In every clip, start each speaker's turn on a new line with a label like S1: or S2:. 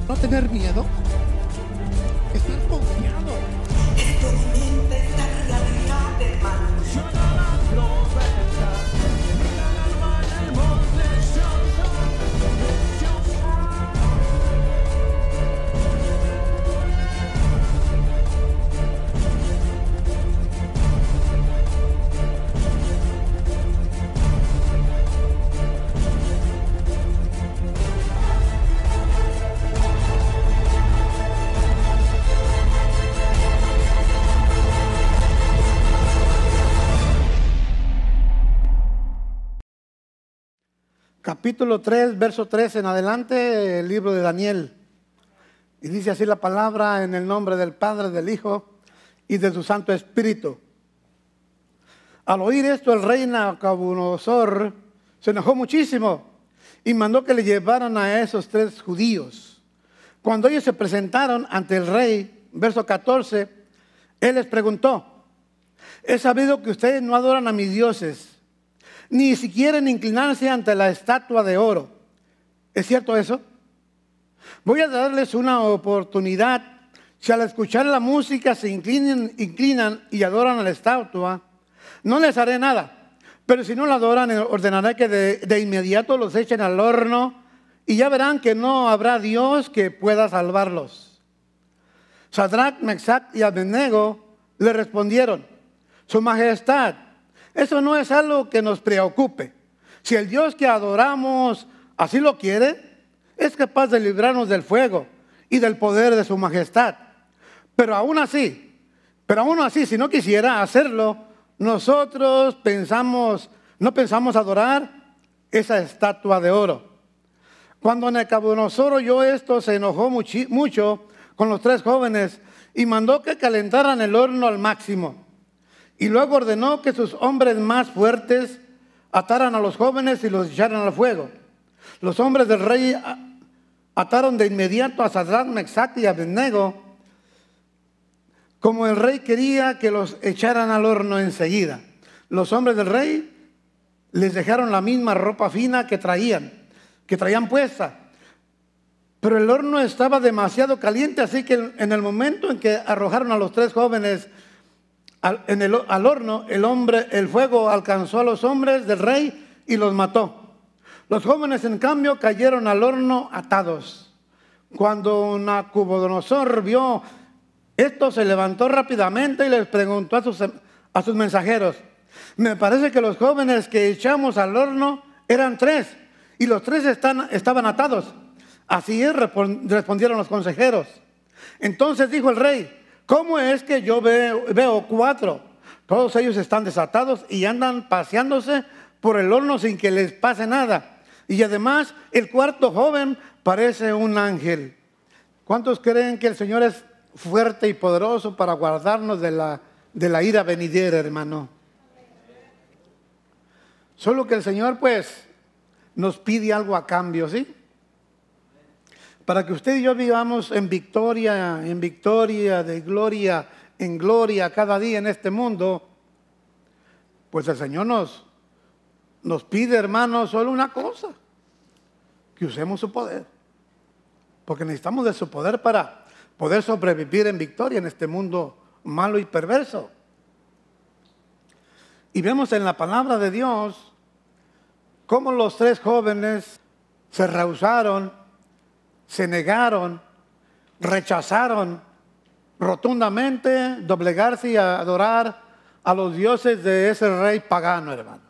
S1: No tener miedo. Estar confiado.
S2: Experimenta esta realidad, hermano.
S3: Capítulo 3, verso 3 en adelante, el libro de Daniel. Y dice así la palabra: en el nombre del Padre, del Hijo y de su Santo Espíritu. Al oír esto, el rey Nabucodonosor se enojó muchísimo y mandó que le llevaran a esos 3 judíos. Cuando ellos se presentaron ante el rey, verso 14, él les preguntó: he sabido que ustedes no adoran a mis dioses, ni siquiera quieren inclinarse ante la estatua de oro. ¿Es cierto eso? Voy a darles una oportunidad. Si al escuchar la música se inclinan y adoran a la estatua, no les haré nada. Pero si no la adoran, ordenaré que de inmediato los echen al horno, y ya verán que no habrá Dios que pueda salvarlos. Sadrach, Mesach y Abednego le respondieron: Su Majestad, eso no es algo que nos preocupe. Si el Dios que adoramos así lo quiere, es capaz de librarnos del fuego y del poder de su majestad. Pero aún así, si no quisiera hacerlo, nosotros no pensamos adorar esa estatua de oro. Cuando Nabucodonosor oyó esto, se enojó mucho con los 3 jóvenes y mandó que calentaran el horno al máximo. Y luego ordenó que sus hombres más fuertes ataran a los jóvenes y los echaran al fuego. Los hombres del rey ataron de inmediato a Sadrach, Mesach y Abednego, como el rey quería que los echaran al horno enseguida. Los hombres del rey les dejaron la misma ropa fina que traían puesta. Pero el horno estaba demasiado caliente, así que en el momento en que arrojaron a los 3 jóvenes al horno, el fuego alcanzó a los hombres del rey y los mató. Los jóvenes, en cambio, cayeron al horno atados. Cuando Nabucodonosor vio esto, se levantó rápidamente y les preguntó a sus mensajeros: me parece que los jóvenes que echamos al horno eran 3, y los 3 estaban atados. Así es, respondieron los consejeros. Entonces dijo el rey: ¿cómo es que yo veo 4? Todos ellos están desatados y andan paseándose por el horno sin que les pase nada. Y además, el 4º joven parece un ángel. ¿Cuántos creen que el Señor es fuerte y poderoso para guardarnos de la ira venidera, hermano? Solo que el Señor, pues, nos pide algo a cambio, ¿sí? Para que usted y yo vivamos en victoria, de gloria en gloria cada día en este mundo, pues el Señor nos pide, hermanos, solo una cosa: que usemos su poder. Porque necesitamos de su poder para poder sobrevivir en victoria en este mundo malo y perverso. Y vemos en la palabra de Dios cómo los 3 jóvenes se rehusaron, se negaron, rechazaron rotundamente doblegarse y adorar a los dioses de ese rey pagano, hermano.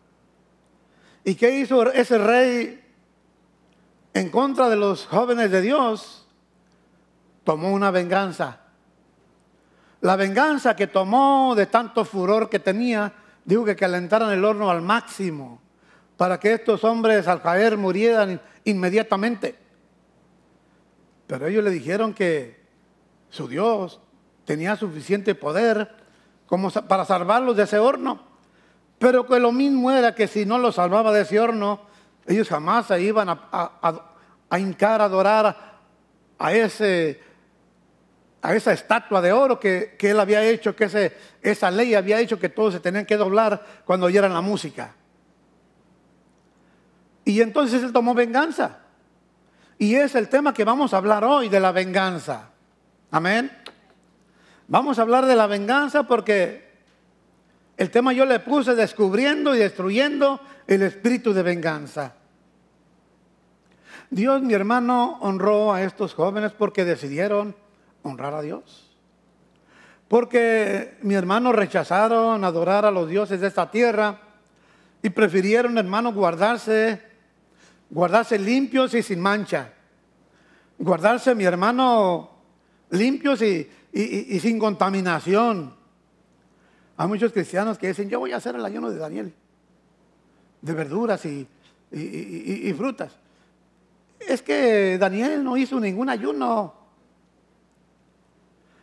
S3: ¿Y qué hizo ese rey en contra de los jóvenes de Dios? Tomó una venganza. La venganza que tomó de tanto furor que tenía, dijo que calentaran el horno al máximo para que estos hombres al caer murieran inmediatamente. Pero ellos le dijeron que su Dios tenía suficiente poder como para salvarlos de ese horno, pero que lo mismo era que si no los salvaba de ese horno, ellos jamás se iban a hincar a adorar a esa estatua de oro que él había hecho, que esa ley había hecho que todos se tenían que doblar cuando oyeran la música. Y entonces él tomó venganza. Y es el tema que vamos a hablar hoy, de la venganza. Amén. Vamos a hablar de la venganza porque el tema yo le puse descubriendo y destruyendo el espíritu de venganza. Dios, mi hermano, honró a estos jóvenes porque decidieron honrar a Dios. Porque, mi hermano, rechazaron adorar a los dioses de esta tierra y prefirieron, hermano, guardarse limpios y sin mancha. Guardarse, mi hermano, limpios y sin contaminación. Hay muchos cristianos que dicen, yo voy a hacer el ayuno de Daniel, de verduras y frutas. Es que Daniel no hizo ningún ayuno.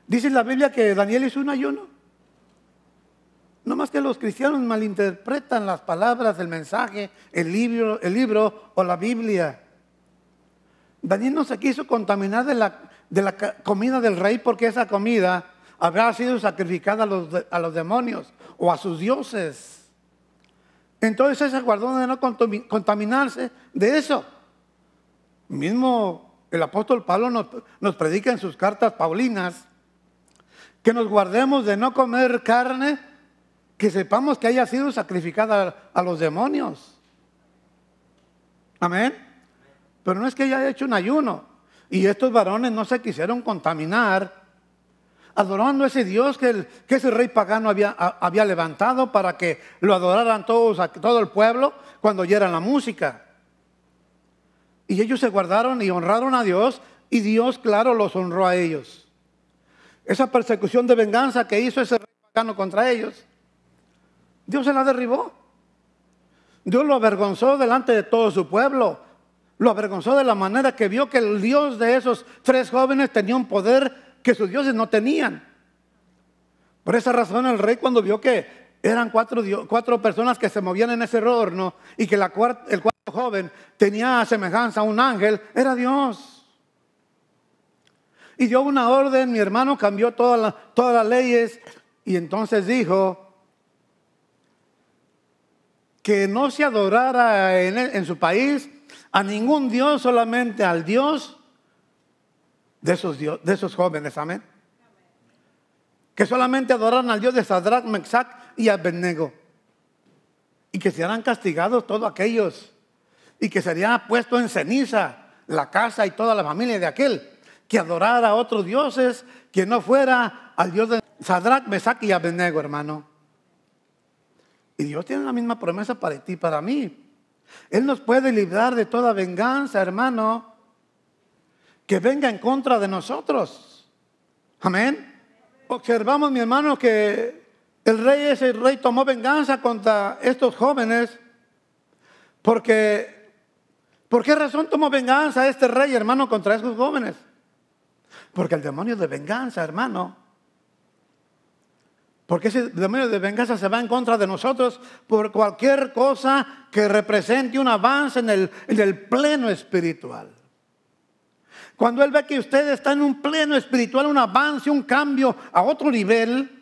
S3: Dice la Biblia que Daniel hizo un ayuno. No más que los cristianos malinterpretan las palabras, el mensaje, el libro o la Biblia. Daniel no se quiso contaminar de la comida del rey porque esa comida había sido sacrificada a los demonios o a sus dioses. Entonces él se guardó de no contaminarse de eso. Mismo el apóstol Pablo nos predica en sus cartas paulinas que nos guardemos de no comer carne que sepamos que haya sido sacrificada a los demonios. Amén. Pero no es que haya hecho un ayuno. Y estos varones no se quisieron contaminar adorando a ese Dios que ese rey pagano había levantado para que lo adoraran todo el pueblo cuando oyeran la música. Y ellos se guardaron y honraron a Dios, y Dios, claro, los honró a ellos. Esa persecución de venganza que hizo ese rey pagano contra ellos, Dios se la derribó. Dios lo avergonzó delante de todo su pueblo. Lo avergonzó de la manera que vio que el Dios de esos 3 jóvenes tenía un poder que sus dioses no tenían. Por esa razón el rey, cuando vio que eran 4 personas que se movían en ese horno y que el cuarto joven tenía semejanza a un ángel, era Dios. Y dio una orden, mi hermano, cambió todas las leyes, y entonces dijo que no se adorara en su país a ningún Dios, solamente al Dios de esos jóvenes. Amén. Que solamente adoraran al Dios de Sadrach, Mesach y Abednego, y que serán castigados todos aquellos, y que sería puesto en ceniza la casa y toda la familia de aquel que adorara a otros dioses que no fuera al Dios de Sadrach, Mesach y Abednego, hermano. Y Dios tiene la misma promesa para ti y para mí. Él nos puede librar de toda venganza, hermano, que venga en contra de nosotros. Amén. Observamos, mi hermano, que ese rey tomó venganza contra estos jóvenes. ¿Por qué razón tomó venganza este rey, hermano, contra esos jóvenes? Porque el demonio de venganza, hermano, porque ese demonio de venganza se va en contra de nosotros por cualquier cosa que represente un avance en el pleno espiritual. Cuando él ve que usted está en un pleno espiritual, un avance, un cambio a otro nivel,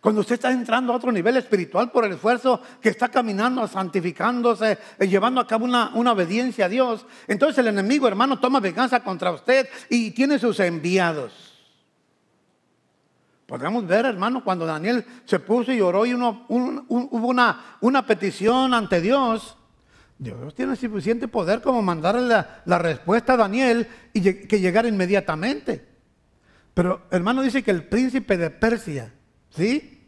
S3: cuando usted está entrando a otro nivel espiritual por el esfuerzo que está caminando, santificándose, llevando a cabo una obediencia a Dios, entonces el enemigo, hermano, toma venganza contra usted y tiene sus enviados. Podemos ver, hermano, cuando Daniel se puso y oró y hubo una petición ante Dios. Dios tiene suficiente poder como mandarle la respuesta a Daniel y que llegara inmediatamente. Pero, hermano, dice que el príncipe de Persia, ¿sí?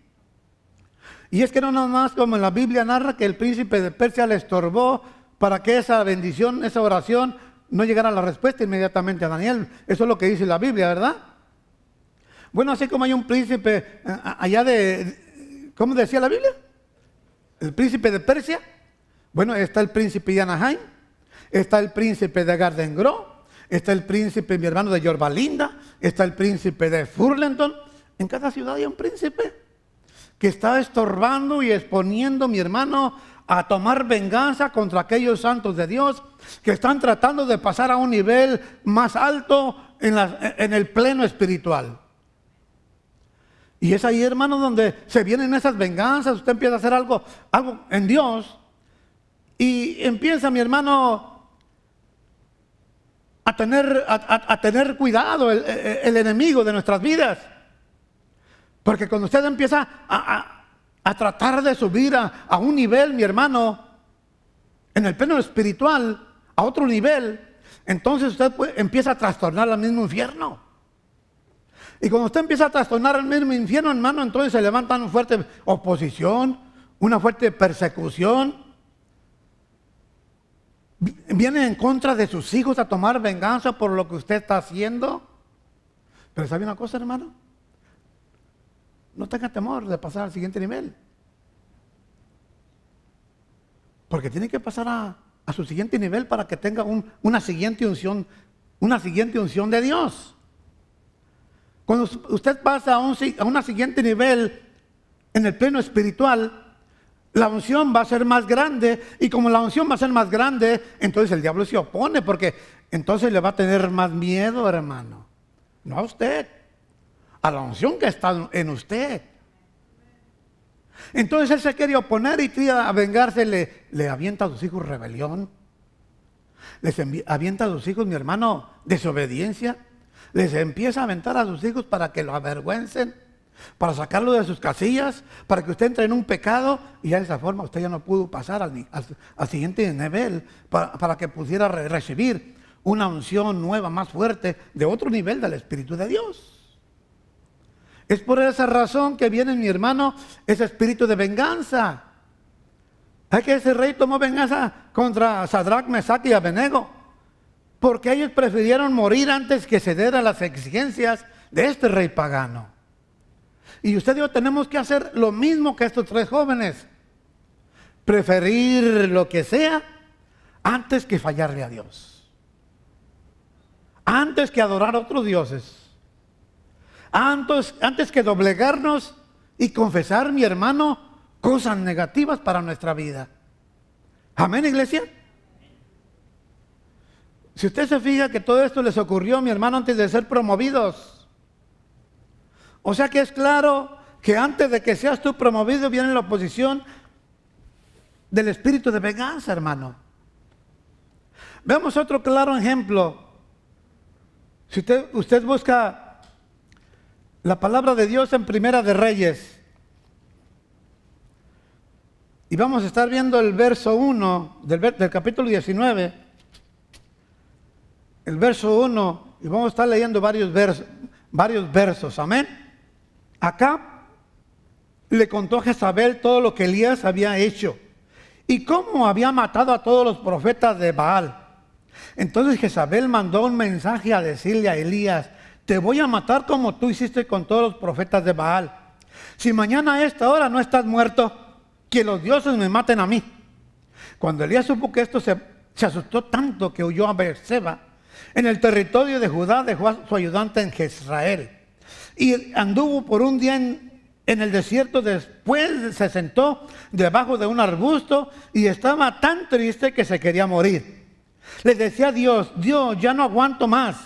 S3: Y es que no nada más como en la Biblia narra que el príncipe de Persia le estorbó para que esa bendición, esa oración, no llegara la respuesta inmediatamente a Daniel. Eso es lo que dice la Biblia, ¿verdad? Bueno, así como hay un príncipe allá ¿cómo decía la Biblia? El príncipe de Persia. Bueno, está el príncipe de Anaheim, está el príncipe de Garden Grove, está el príncipe, mi hermano, de Yorba Linda, está el príncipe de Fullerton. En cada ciudad hay un príncipe que está estorbando y exponiendo, mi hermano, a tomar venganza contra aquellos santos de Dios que están tratando de pasar a un nivel más alto en el pleno espiritual. Y es ahí, hermano, donde se vienen esas venganzas. Usted empieza a hacer algo en Dios y empieza, mi hermano, a tener cuidado el enemigo de nuestras vidas. Porque cuando usted empieza a tratar de subir a un nivel, mi hermano, en el plano espiritual, a otro nivel, entonces usted empieza a trastornar el mismo infierno. Y cuando usted empieza a trastornar el mismo infierno, hermano, entonces se levanta una fuerte oposición, una fuerte persecución. Viene en contra de sus hijos a tomar venganza por lo que usted está haciendo. Pero ¿sabe una cosa, hermano? No tenga temor de pasar al siguiente nivel. Porque tiene que pasar a su siguiente nivel para que tenga una siguiente unción de Dios. Cuando usted pasa a un siguiente nivel en el pleno espiritual, la unción va a ser más grande, y como la unción va a ser más grande, entonces el diablo se opone, porque entonces le va a tener más miedo, hermano. No a usted, a la unción que está en usted. Entonces él se quiere oponer y tira a vengarse, le avienta a sus hijos rebelión, les avienta a sus hijos, mi hermano, desobediencia, les empieza a aventar a sus hijos para que lo avergüencen, para sacarlo de sus casillas, para que usted entre en un pecado, y ya de esa forma usted ya no pudo pasar al siguiente nivel, para que pudiera recibir una unción nueva, más fuerte, de otro nivel del Espíritu de Dios. Es por esa razón que viene, mi hermano, ese espíritu de venganza. Es que ese rey tomó venganza contra Sadrach, Mesach y Abednego, porque ellos prefirieron morir antes que ceder a las exigencias de este rey pagano. Y usted y yo tenemos que hacer lo mismo que estos tres jóvenes. Preferir lo que sea antes que fallarle a Dios. Antes que adorar a otros dioses. Antes que doblegarnos y confesar, mi hermano, cosas negativas para nuestra vida. Amén, iglesia. Si usted se fija que todo esto les ocurrió, mi hermano, antes de ser promovidos. O sea que es claro que antes de que seas tú promovido viene la oposición del espíritu de venganza, hermano. Veamos otro claro ejemplo. Si usted busca la palabra de Dios en Primera de Reyes, y vamos a estar viendo el verso 1 del capítulo 19, el verso 1, y vamos a estar leyendo varios versos, amén. Acá le contó a Jezabel todo lo que Elías había hecho y cómo había matado a todos los profetas de Baal. Entonces Jezabel mandó un mensaje a decirle a Elías: te voy a matar como tú hiciste con todos los profetas de Baal. Si mañana a esta hora no estás muerto, que los dioses me maten a mí. Cuando Elías supo que esto, se asustó tanto que huyó a Beerseba. En el territorio de Judá dejó a su ayudante en Jezreel y anduvo por un día en el desierto. Después se sentó debajo de un arbusto y estaba tan triste que se quería morir. Le decía a Dios: Dios, ya no aguanto más,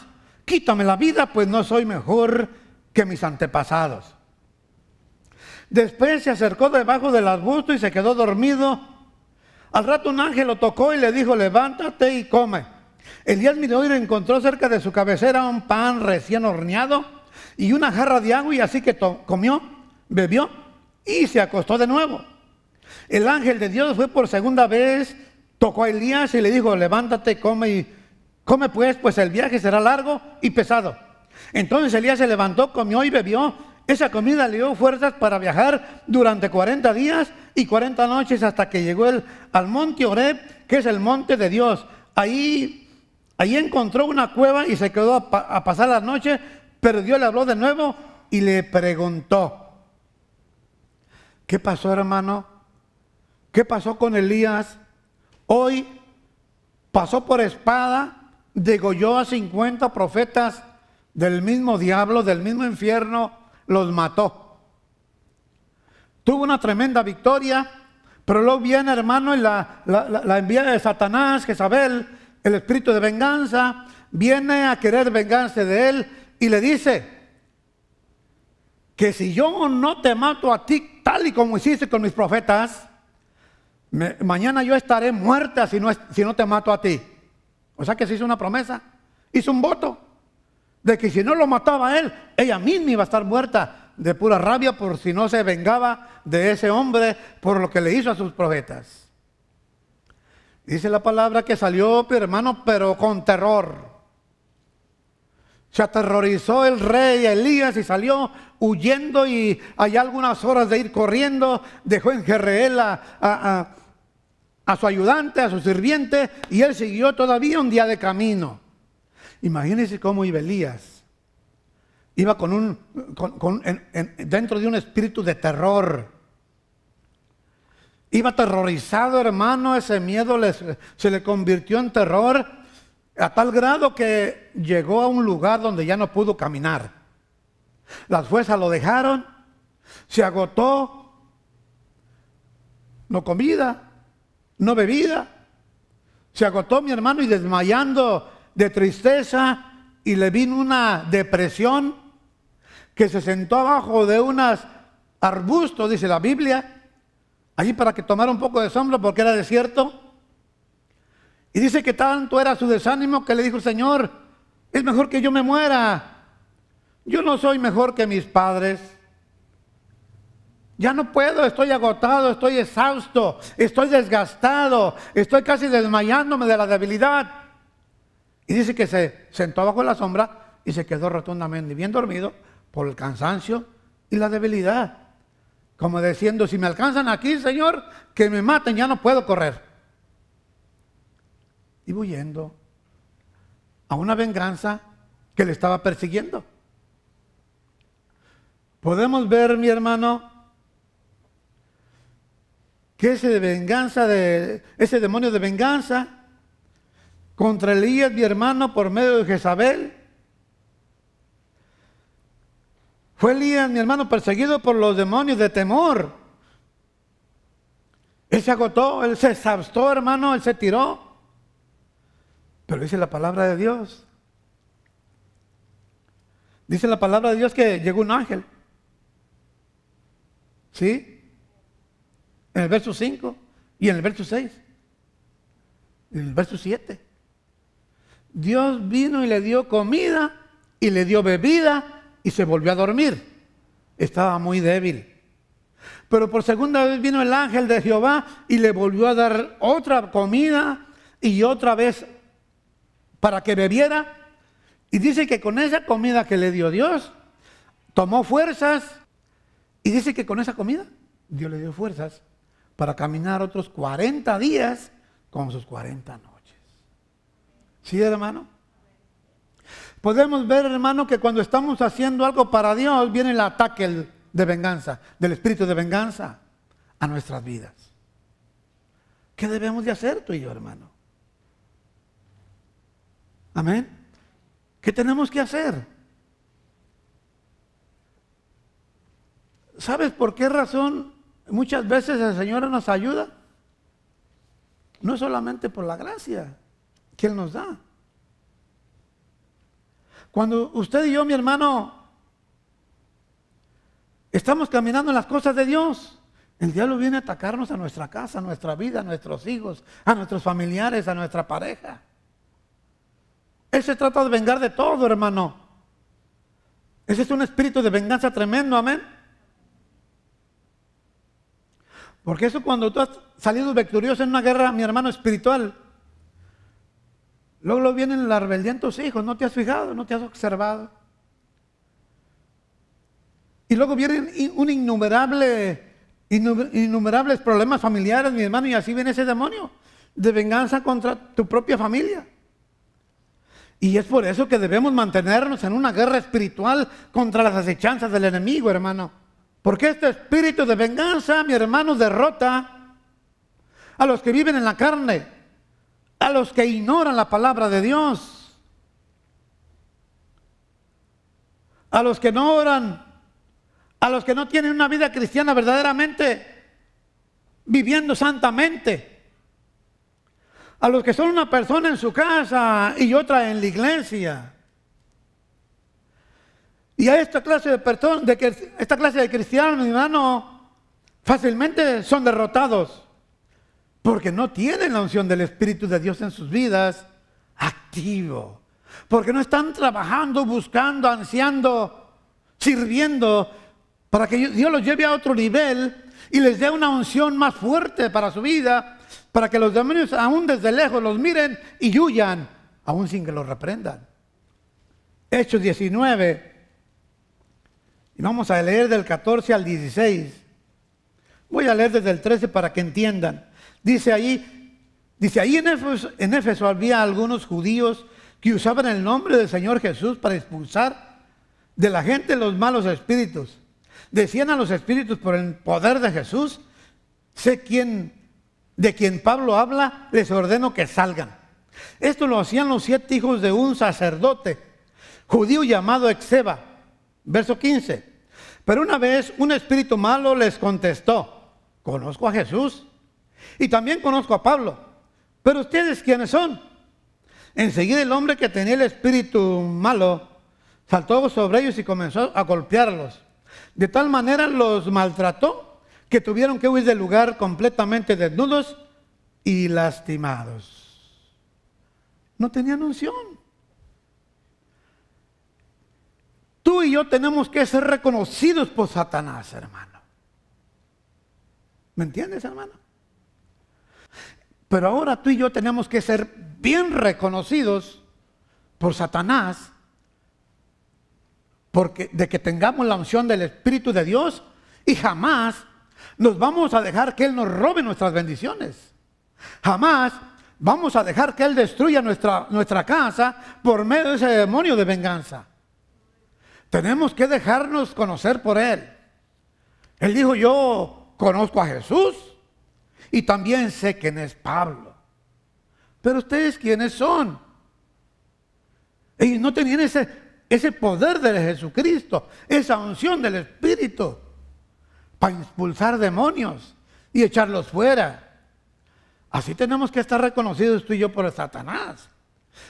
S3: quítame la vida, pues no soy mejor que mis antepasados. Después se acercó debajo del arbusto y se quedó dormido. Al rato un ángel lo tocó y le dijo: levántate y come. Elías miró y encontró cerca de su cabecera un pan recién horneado y una jarra de agua, y así que comió, bebió y se acostó de nuevo. El ángel de Dios fue por segunda vez, tocó a Elías y le dijo: levántate, come pues el viaje será largo y pesado. Entonces Elías se levantó, comió y bebió. Esa comida le dio fuerzas para viajar durante 40 días y 40 noches hasta que llegó al monte Horeb, que es el monte de Dios. Ahí encontró una cueva y se quedó a pasar la noche, pero Dios le habló de nuevo y le preguntó: ¿qué pasó, hermano? ¿Qué pasó con Elías? Hoy pasó por espada, degolló a 50 profetas del mismo diablo, del mismo infierno, los mató. Tuvo una tremenda victoria, pero luego viene, hermano, y la envía de Satanás, Jezabel, el espíritu de venganza, viene a querer vengarse de él y le dice que si yo no te mato a ti tal y como hiciste con mis profetas, mañana yo estaré muerta si no te mato a ti. O sea que se hizo una promesa hizo un voto de que si no lo mataba a él, ella misma iba a estar muerta de pura rabia por si no se vengaba de ese hombre por lo que le hizo a sus profetas. Dice la palabra que salió, hermano, pero con terror. Se aterrorizó el rey Elías y salió huyendo, y allá algunas horas de ir corriendo, dejó en Jezreel a su ayudante, a su sirviente, y él siguió todavía un día de camino. Imagínense cómo iba Elías. Iba dentro de un espíritu de terror. Iba aterrorizado, hermano. Ese miedo se le convirtió en terror a tal grado que llegó a un lugar donde ya no pudo caminar. Las fuerzas lo dejaron, se agotó. No comida, no bebida. Se agotó, mi hermano, y desmayando de tristeza, y le vino una depresión, que se sentó abajo de unos arbustos, dice la Biblia, allí para que tomara un poco de sombra porque era desierto. Y dice que tanto era su desánimo que le dijo: Señor, es mejor que yo me muera. Yo no soy mejor que mis padres. Ya no puedo, estoy agotado, estoy exhausto, estoy desgastado, estoy casi desmayándome de la debilidad. Y dice que se sentó bajo la sombra y se quedó rotundamente bien dormido por el cansancio y la debilidad. Como diciendo: si me alcanzan aquí, Señor, que me maten, ya no puedo correr. Y huyendo a una venganza que le estaba persiguiendo. Podemos ver, mi hermano, que ese demonio de venganza contra Elías, mi hermano, por medio de Jezabel, fue Elías, mi hermano, perseguido por los demonios de temor. Él se agotó, él se exhaustió, hermano, él se tiró. Pero dice la palabra de Dios. Dice la palabra de Dios que llegó un ángel. ¿Sí? En el verso 5 y en el verso 6. En el verso 7. Dios vino y le dio comida y le dio bebida y se volvió a dormir. Estaba muy débil. Pero por segunda vez vino el ángel de Jehová y le volvió a dar otra comida y otra vez para que bebiera. Y dice que con esa comida que le dio Dios, tomó fuerzas. Y dice que con esa comida Dios le dio fuerzas para caminar otros 40 días con sus 40 noches. ¿Sí, hermano? Podemos ver, hermano, que cuando estamos haciendo algo para Dios, viene el ataque de venganza, del espíritu de venganza a nuestras vidas. ¿Qué debemos de hacer tú y yo, hermano? Amén. ¿Qué tenemos que hacer? ¿Sabes por qué razón muchas veces el Señor nos ayuda? No es solamente por la gracia que Él nos da. Cuando usted y yo, mi hermano, estamos caminando en las cosas de Dios, el diablo viene a atacarnos a nuestra casa, a nuestra vida, a nuestros hijos, a nuestros familiares, a nuestra pareja. Él se trata de vengar de todo, hermano. Ese es un espíritu de venganza tremendo, amén. Porque eso, cuando tú has salido victorioso en una guerra, mi hermano, espiritual, luego vienen la rebeldía en tus hijos. ¿No te has fijado? ¿No te has observado? Y luego vienen innumerables problemas familiares, mi hermano, y así viene ese demonio de venganza contra tu propia familia. Y es por eso que debemos mantenernos en una guerra espiritual contra las acechanzas del enemigo, hermano. Porque este espíritu de venganza, mi hermano, derrota a los que viven en la carne, a los que ignoran la palabra de Dios, a los que no oran, a los que no tienen una vida cristiana verdaderamente viviendo santamente, a los que son una persona en su casa y otra en la iglesia. Y a esta clase de personas, esta clase de cristianos, mi hermano, fácilmente son derrotados porque no tienen la unción del Espíritu de Dios en sus vidas activo, Porque no están trabajando, buscando, ansiando, sirviendo para que Dios los lleve a otro nivel y les dé una unción más fuerte para su vida, para que los demonios aún desde lejos los miren y huyan, aún sin que los reprendan. Hechos 19, y vamos a leer del 14 al 16. Voy a leer desde el 13 para que entiendan. Dice ahí en Éfeso había algunos judíos que usaban el nombre del Señor Jesús para expulsar de la gente los malos espíritus. Decían a los espíritus: por el poder de Jesús, de quien Pablo habla, les ordeno que salgan. Esto lo hacían los 7 hijos de un sacerdote judío llamado Exeba. Verso 15. Pero una vez un espíritu malo les contestó: conozco a Jesús y también conozco a Pablo, pero ustedes ¿quiénes son? Enseguida el hombre que tenía el espíritu malo saltó sobre ellos y comenzó a golpearlos. De tal manera los maltrató que tuvieron que huir del lugar completamente desnudos y lastimados. No tenían unción. Tú y yo tenemos que ser reconocidos por Satanás, hermano. ¿Me entiendes, hermano? Pero ahora tú y yo tenemos que ser bien reconocidos por Satanás, porque de que tengamos la unción del Espíritu de Dios, y jamás nos vamos a dejar que Él nos robe nuestras bendiciones. Jamás vamos a dejar que Él destruya nuestra casa por medio de ese demonio de venganza. Tenemos que dejarnos conocer por Él. Él dijo: yo conozco a Jesús y también sé quién es Pablo. Pero ustedes ¿quiénes son? Ellos no tenían ese poder de Jesucristo, esa unción del Espíritu para expulsar demonios y echarlos fuera. Así tenemos que estar reconocidos tú y yo por el Satanás,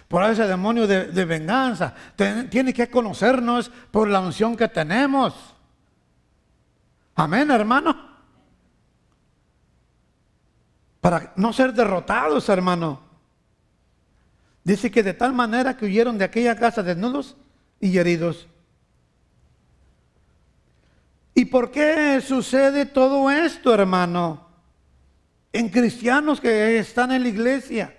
S3: por ese demonio de venganza. Tiene que conocernos por la unción que tenemos. Amén, hermano. Para no ser derrotados, hermano. Dice que de tal manera que huyeron de aquella casa desnudos y heridos. ¿Y por qué sucede todo esto, hermano? En cristianos que están en la iglesia,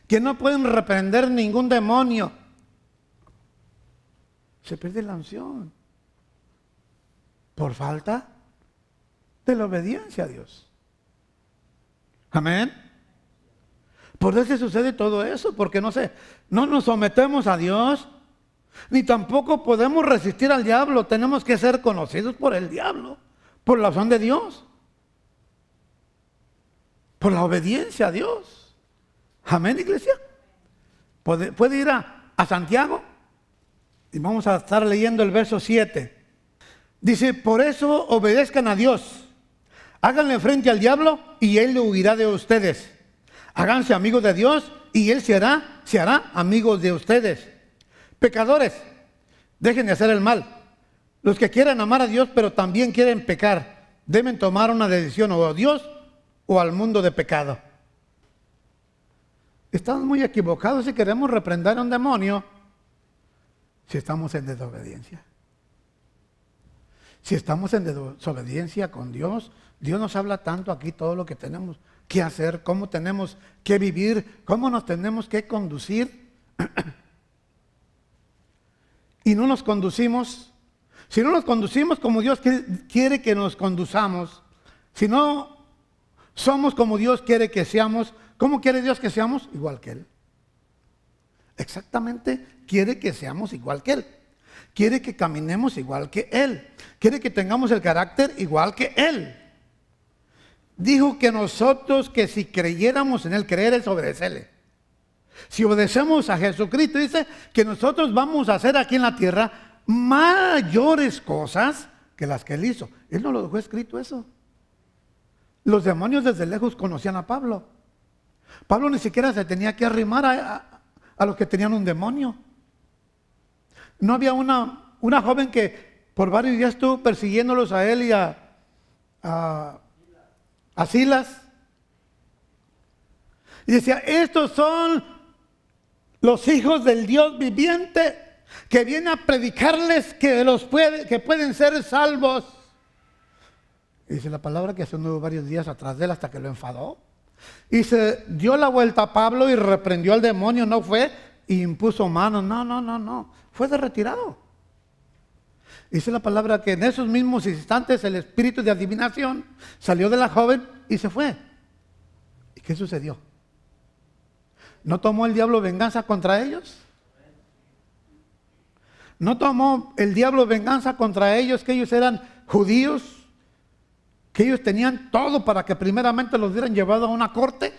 S3: que no pueden reprender ningún demonio. Se pierde la unción por falta de la obediencia a Dios. Amén. ¿Por qué se sucede todo eso? Porque no nos sometemos a Dios, ni tampoco podemos resistir al diablo. Tenemos que ser conocidos por el diablo, por la unción de Dios, por la obediencia a Dios. Amén, iglesia. Puede ir a Santiago y vamos a estar leyendo el verso 7. Dice: por eso obedezcan a Dios, háganle frente al diablo y él huirá de ustedes. Háganse amigos de Dios y Él se hará amigos de ustedes. Pecadores, dejen de hacer el mal. Los que quieran amar a Dios pero también quieren pecar, deben tomar una decisión: o a Dios o al mundo de pecado. Estamos muy equivocados si queremos reprender a un demonio si estamos en desobediencia. Si estamos en desobediencia con Dios, Dios nos habla tanto aquí todo lo que tenemos que hacer, cómo tenemos que vivir, cómo nos tenemos que conducir. Y no nos conducimos, si no nos conducimos como Dios quiere que nos conduzamos, si no somos como Dios quiere que seamos, ¿cómo quiere Dios que seamos? Igual que Él. Exactamente, quiere que seamos igual que Él. Quiere que caminemos igual que Él. Quiere que tengamos el carácter igual que Él. Dijo que nosotros, que si creyéramos en Él, creer es obedecerle. Si obedecemos a Jesucristo, dice que nosotros vamos a hacer aquí en la tierra mayores cosas que las que Él hizo. Él no lo dejó escrito eso. Los demonios desde lejos conocían a Pablo. Pablo ni siquiera se tenía que arrimar a los que tenían un demonio. No había una joven que por varios días estuvo persiguiéndolos a él y a Silas. Y decía: estos son los hijos del Dios viviente, que viene a predicarles que pueden ser salvos. Y dice la palabra que se anduvo varios días atrás de él hasta que lo enfadó. Y se dio la vuelta a Pablo y reprendió al demonio, no fue, y impuso manos, no, fue de retirado. Dice la palabra que en esos mismos instantes el espíritu de adivinación salió de la joven y se fue. ¿Y qué sucedió? ¿No tomó el diablo venganza contra ellos? ¿No tomó el diablo venganza contra ellos, que ellos eran judíos? Que ellos tenían todo para que primeramente los hubieran llevado a una corte.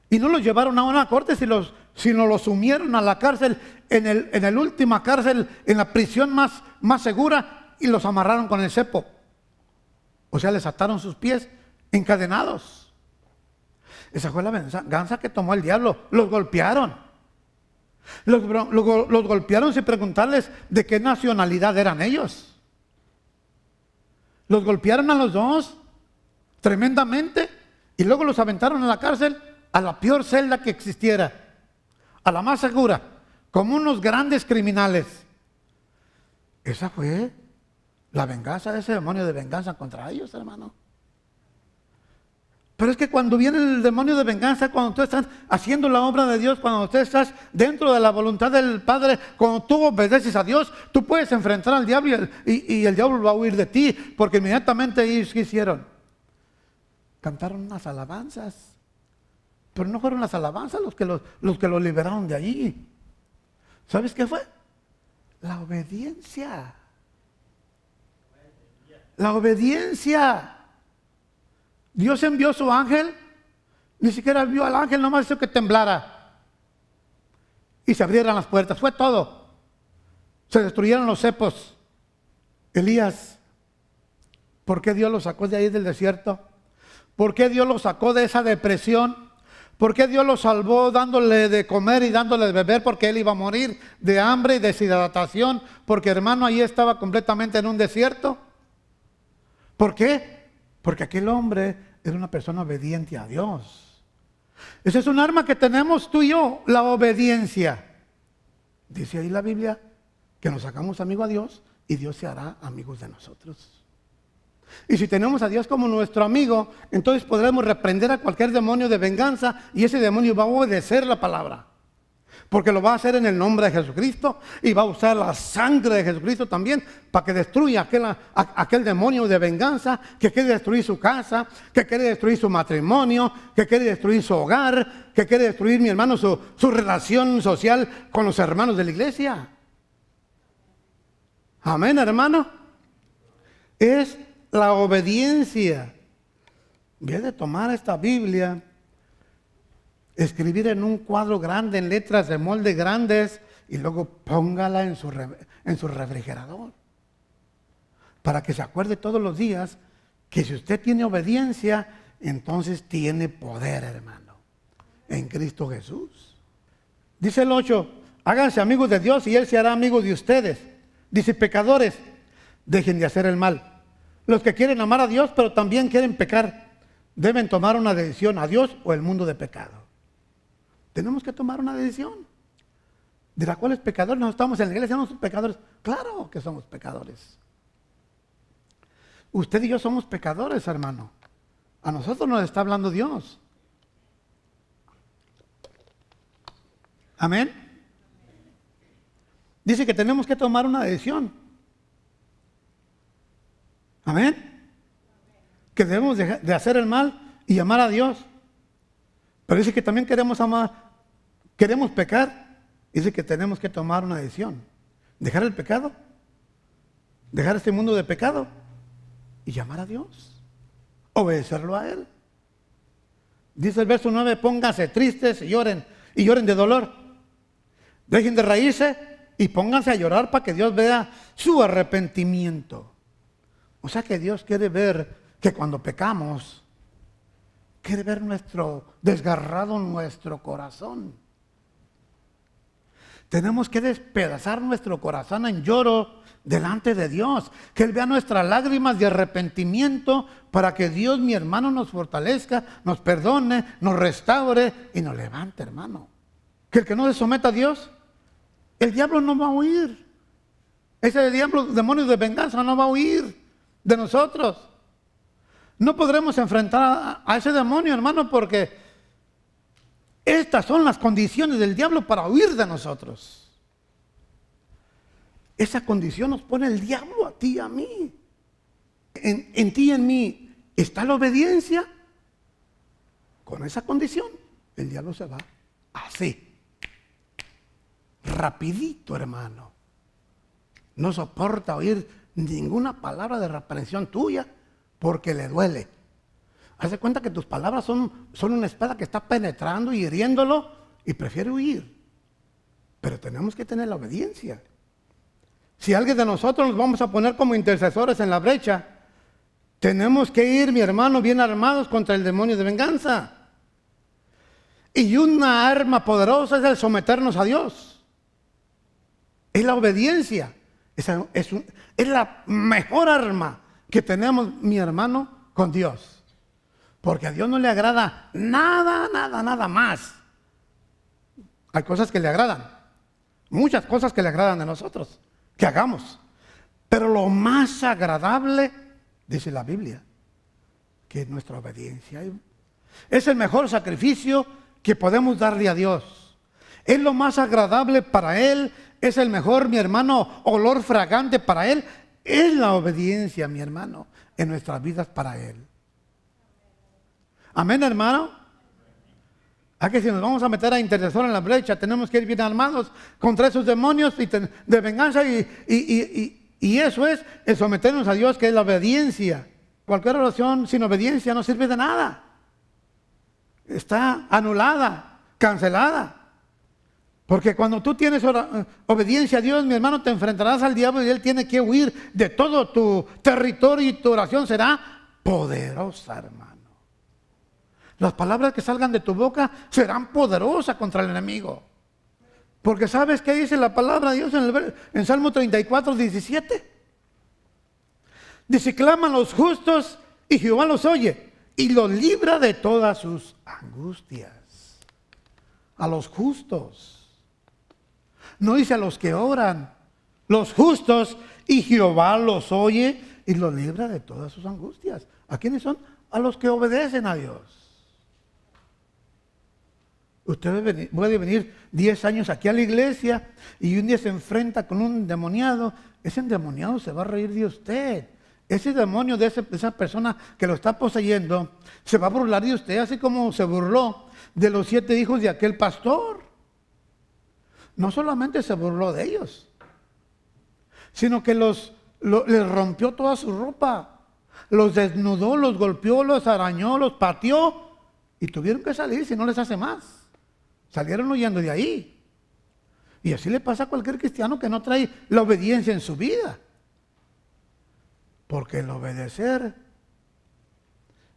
S3: Y no los llevaron a una corte, sino los sumieron a la cárcel, en el última cárcel, en la prisión más segura, y los amarraron con el cepo. O sea, les ataron sus pies encadenados. Esa fue la venganza que tomó el diablo. Los golpearon. Los golpearon sin preguntarles de qué nacionalidad eran ellos. Los golpearon a los dos tremendamente y luego los aventaron a la cárcel, a la peor celda que existiera, a la más segura, como unos grandes criminales. Esa fue la venganza de ese demonio de venganza contra ellos, hermano. Pero es que cuando viene el demonio de venganza, cuando tú estás haciendo la obra de Dios, cuando tú estás dentro de la voluntad del Padre, cuando tú obedeces a Dios, tú puedes enfrentar al diablo y el diablo va a huir de ti, porque inmediatamente ellos, ¿qué hicieron? Cantaron unas alabanzas, pero no fueron las alabanzas los que los liberaron de allí. ¿Sabes qué fue? La obediencia. La obediencia. Dios envió a su ángel, ni siquiera vio al ángel, nomás hizo que temblara y se abrieran las puertas, fue todo. Se destruyeron los cepos. Elías, ¿por qué Dios lo sacó de ahí del desierto? ¿Por qué Dios lo sacó de esa depresión? ¿Por qué Dios lo salvó dándole de comer y dándole de beber? Porque él iba a morir de hambre y deshidratación, porque hermano, ahí estaba completamente en un desierto. ¿Por qué? Porque aquel hombre era una persona obediente a Dios. Ese es un arma que tenemos tú y yo, la obediencia. Dice ahí la Biblia que nos hagamos amigos a Dios y Dios se hará amigos de nosotros. Y si tenemos a Dios como nuestro amigo, entonces podremos reprender a cualquier demonio de venganza y ese demonio va a obedecer la palabra. Porque lo va a hacer en el nombre de Jesucristo y va a usar la sangre de Jesucristo también para que destruya aquel demonio de venganza que quiere destruir su casa, que quiere destruir su matrimonio, que quiere destruir su hogar, que quiere destruir, mi hermano, su relación social con los hermanos de la iglesia. Amén, hermano. Es la obediencia. Voy a tomar esta Biblia, escribir en un cuadro grande, en letras de molde grandes, y luego póngala en su refrigerador. Para que se acuerde todos los días que si usted tiene obediencia, entonces tiene poder, hermano, en Cristo Jesús. Dice el 8, háganse amigos de Dios y Él se hará amigo de ustedes. Dice, pecadores, dejen de hacer el mal. Los que quieren amar a Dios, pero también quieren pecar, deben tomar una decisión, a Dios o el mundo de pecado. Tenemos que tomar una decisión. ¿Dirá cuáles pecadores? No estamos en la iglesia, no somos pecadores. Claro que somos pecadores. Usted y yo somos pecadores, hermano. A nosotros nos está hablando Dios. Amén. Dice que tenemos que tomar una decisión. Amén. Que debemos de hacer el mal y amar a Dios. Pero dice que también queremos pecar. Dice que tenemos que tomar una decisión. Dejar el pecado. Dejar este mundo de pecado. Y llamar a Dios. Obedecerlo a Él. Dice el verso 9, pónganse tristes y lloren de dolor. Dejen de reírse y pónganse a llorar para que Dios vea su arrepentimiento. O sea que Dios quiere ver que cuando pecamos, quiere ver desgarrado nuestro corazón. Tenemos que despedazar nuestro corazón en lloro delante de Dios. Que Él vea nuestras lágrimas de arrepentimiento para que Dios, mi hermano, nos fortalezca, nos perdone, nos restaure y nos levante, hermano. que el que no se someta a Dios, el diablo no va a huir. Ese diablo, demonio de venganza, no va a huir de nosotros. No podremos enfrentar a ese demonio, hermano, porque estas son las condiciones del diablo para huir de nosotros. Esa condición nos pone el diablo a ti y a mí. En ti y en mí está la obediencia. Con esa condición, el diablo se va así. Rapidito, hermano. No soporta oír ninguna palabra de reprensión tuya porque le duele. Hace cuenta que tus palabras son una espada que está penetrando y hiriéndolo y prefiere huir. Pero tenemos que tener la obediencia. Si alguien de nosotros nos vamos a poner como intercesores en la brecha, tenemos que ir, mi hermano, bien armados contra el demonio de venganza. Y una arma poderosa es el someternos a Dios. Es la obediencia. Es la mejor arma que tenemos, mi hermano, con Dios. Porque a Dios no le agrada nada más. Hay cosas que le agradan. Muchas cosas que le agradan a nosotros, que hagamos. Pero lo más agradable, dice la Biblia, que es nuestra obediencia. Es el mejor sacrificio que podemos darle a Dios. Es lo más agradable para Él. Es el mejor, mi hermano, olor fragante para Él. Es la obediencia, mi hermano, en nuestras vidas para Él. Amén, hermano. ¿A que si nos vamos a meter a intercesor en la brecha, tenemos que ir bien armados contra esos demonios de venganza y eso es el someternos a Dios, que es la obediencia. Cualquier oración sin obediencia no sirve de nada. Está anulada, cancelada. Porque cuando tú tienes obediencia a Dios, mi hermano, te enfrentarás al diablo y él tiene que huir de todo tu territorio y tu oración será poderosa, hermano. Las palabras que salgan de tu boca serán poderosas contra el enemigo. Porque ¿sabes qué dice la palabra de Dios en Salmo 34, 17? Dice, claman los justos y Jehová los oye y los libra de todas sus angustias. A los justos. No dice a los que oran, los justos, y Jehová los oye y los libra de todas sus angustias. ¿A quiénes son? A los que obedecen a Dios. Usted puede venir 10 años aquí a la iglesia y un día se enfrenta con un endemoniado. Ese endemoniado se va a reír de usted. Ese demonio de esa persona que lo está poseyendo se va a burlar de usted, así como se burló de los 7 hijos de aquel pastor. No solamente se burló de ellos, sino que les rompió toda su ropa, los desnudó, los golpeó, los arañó, los pateó y tuvieron que salir si no les hace más. Salieron huyendo de ahí. Y así le pasa a cualquier cristiano que no trae la obediencia en su vida. Porque el obedecer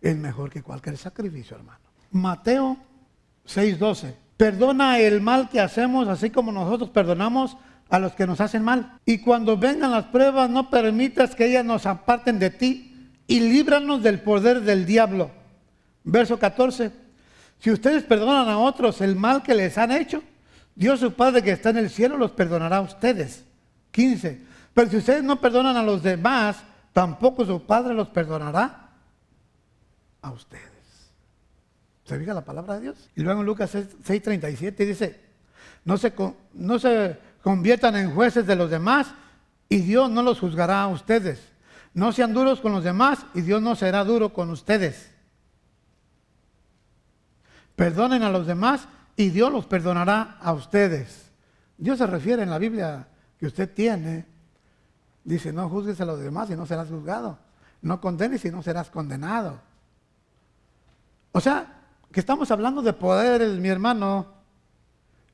S3: es mejor que cualquier sacrificio, hermano. Mateo 6:12. Perdona el mal que hacemos, así como nosotros perdonamos a los que nos hacen mal. Y cuando vengan las pruebas, no permitas que ellas nos aparten de ti y líbranos del poder del diablo. Verso 14. Si ustedes perdonan a otros el mal que les han hecho, Dios su Padre que está en el cielo los perdonará a ustedes. 15. Pero si ustedes no perdonan a los demás, tampoco su Padre los perdonará a ustedes. ¿Se fija la palabra de Dios? Y luego en Lucas 6:37 dice, no se conviertan en jueces de los demás y Dios no los juzgará a ustedes. No sean duros con los demás y Dios no será duro con ustedes. Perdonen a los demás y Dios los perdonará a ustedes. Dios se refiere en la Biblia que usted tiene. Dice, no juzgues a los demás y no serás juzgado. No condenes y no serás condenado. O sea, que estamos hablando de poderes, mi hermano,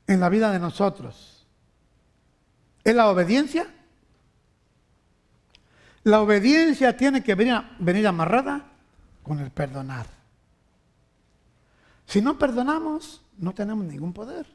S3: en la vida de nosotros. ¿Es la obediencia? La obediencia tiene que venir amarrada con el perdonar. Si no perdonamos, no tenemos ningún poder.